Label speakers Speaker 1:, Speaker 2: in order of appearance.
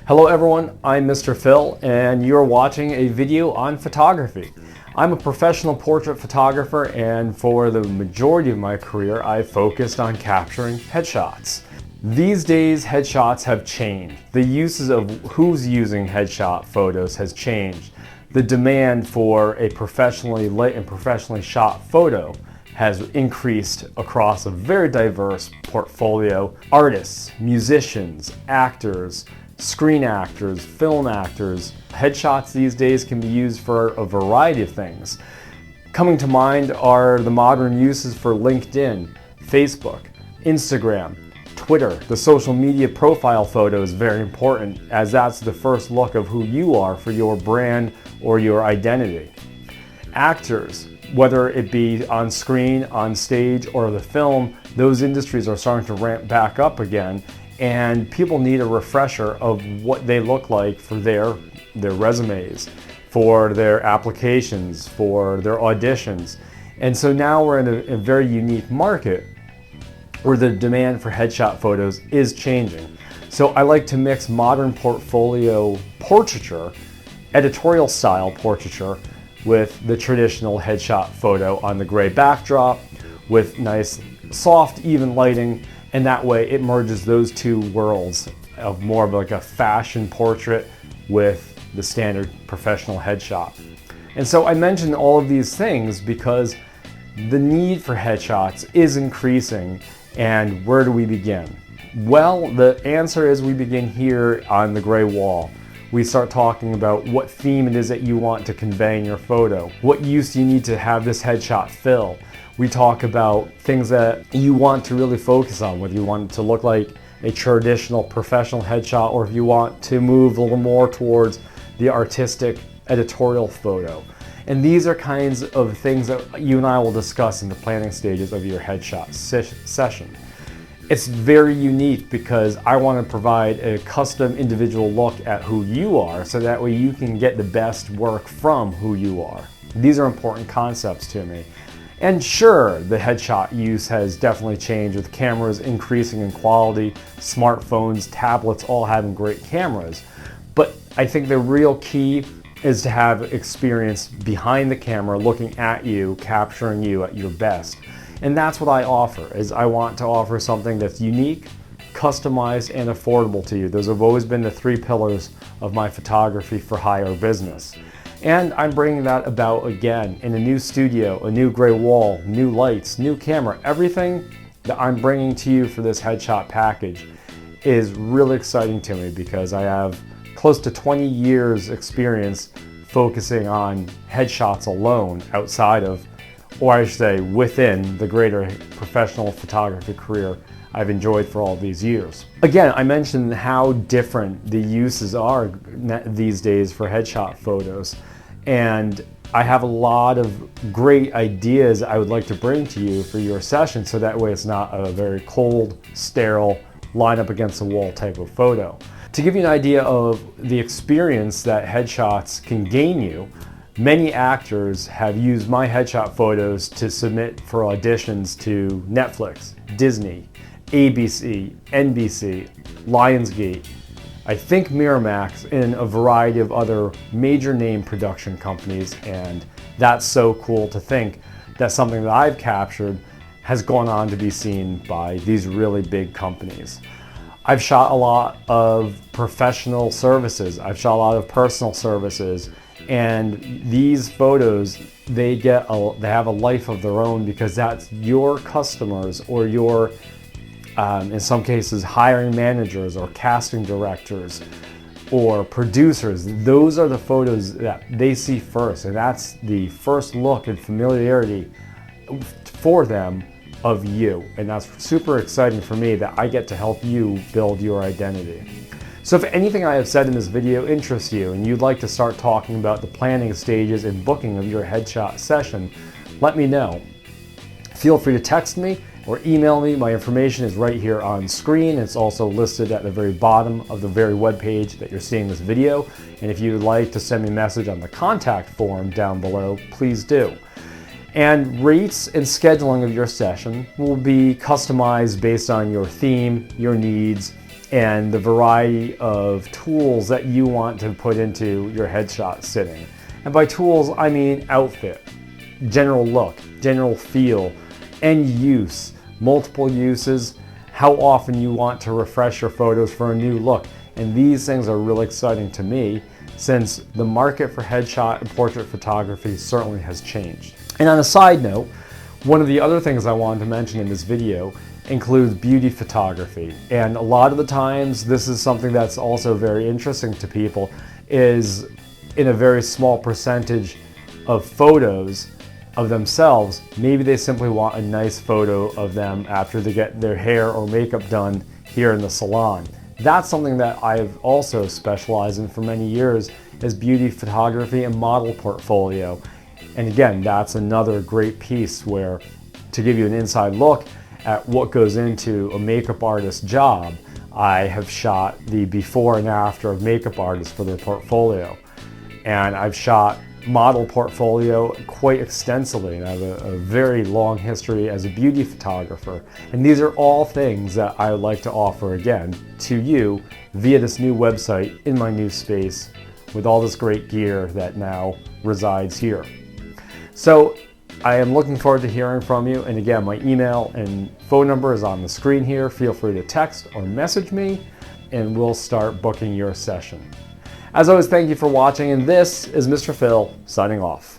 Speaker 1: Hello everyone, I'm Mr. Phil and you're watching a video on photography. I'm a professional portrait photographer and for the majority of my career I focused on capturing headshots. These days headshots have changed. The uses of who's using headshot photos has changed. The demand for a professionally lit and professionally shot photo has increased across a very diverse portfolio. Artists, musicians, actors, screen actors, film actors. Headshots these days can be used for a variety of things. Coming to mind are the modern uses for LinkedIn, Facebook, Instagram, Twitter. The social media profile photo is very important as that's the first look of who you are for your brand or your identity. Actors, whether it be on screen, on stage, or the film, those industries are starting to ramp back up again. And people need a refresher of what they look like for their resumes, for their applications, for their auditions. And so now we're in a very unique market where the demand for headshot photos is changing. So I like to mix modern portfolio portraiture, editorial style portraiture, with the traditional headshot photo on the gray backdrop with nice soft, even lighting. And that way it merges those two worlds of more of like a fashion portrait with the standard professional headshot. And so I mentioned all of these things because the need for headshots is increasing. And where do we begin? Well, the answer is we begin here on the gray wall. We start talking about what theme it is that you want to convey in your photo. What use do you need to have this headshot fill? We talk about things that you want to really focus on, whether you want it to look like a traditional professional headshot or if you want to move a little more towards the artistic editorial photo. And these are kinds of things that you and I will discuss in the planning stages of your headshot session. It's very unique because I want to provide a custom individual look at who you are so that way you can get the best work from who you are. These are important concepts to me. And sure, the headshot use has definitely changed with cameras increasing in quality, smartphones, tablets all having great cameras. But I think the real key is to have experience behind the camera looking at you, capturing you at your best. And that's what I offer, is I want to offer something that's unique, customized, and affordable to you. Those have always been the three pillars of my photography for hire business. And I'm bringing that about again in a new studio, a new gray wall, new lights, new camera. Everything that I'm bringing to you for this headshot package is really exciting to me because I have close to 20 years experience focusing on headshots alone outside of, or I should say within, the greater professional photography career I've enjoyed for all these years. Again, I mentioned how different the uses are these days for headshot photos. And I have a lot of great ideas I would like to bring to you for your session so that way it's not a very cold, sterile, line up against the wall type of photo. To give you an idea of the experience that headshots can gain you, many actors have used my headshot photos to submit for auditions to Netflix, Disney, ABC, NBC, Lionsgate, I think Miramax, and a variety of other major name production companies. And that's so cool to think that something that I've captured has gone on to be seen by these really big companies. I've shot a lot of professional services. I've shot a lot of personal services. And these photos, they have a life of their own because that's your customers or your in some cases hiring managers or casting directors or producers. Those are the photos that they see first, and that's the first look and familiarity for them of you. And that's super exciting for me that I get to help you build your identity. So if anything I have said in this video interests you and you'd like to start talking about the planning stages and booking of your headshot session, let me know. Feel free to text me or email me. My information is right here on screen. It's also listed at the very bottom of the very web page that you're seeing this video. And if you'd like to send me a message on the contact form down below, please do. And rates and scheduling of your session will be customized based on your theme, your needs, and the variety of tools that you want to put into your headshot sitting. And by tools, I mean outfit, general look, general feel, end use, multiple uses, how often you want to refresh your photos for a new look. And these things are really exciting to me since the market for headshot and portrait photography certainly has changed. And on a side note, one of the other things I wanted to mention in this video includes beauty photography. And a lot of the times, this is something that's also very interesting to people, is in a very small percentage of photos of themselves, maybe they simply want a nice photo of them after they get their hair or makeup done here in the salon. That's something that I've also specialized in for many years, is beauty photography and model portfolio. And again, that's another great piece where, to give you an inside look at what goes into a makeup artist's job, I have shot the before and after of makeup artists for their portfolio. And I've shot model portfolio quite extensively, and I have a very long history as a beauty photographer. And these are all things that I would like to offer again to you via this new website in my new space with all this great gear that now resides here. So I am looking forward to hearing from you. And again, my email and phone number is on the screen here. Feel free to text or message me and we'll start booking your session. As always, thank you for watching, and this is Mr. Phil signing off.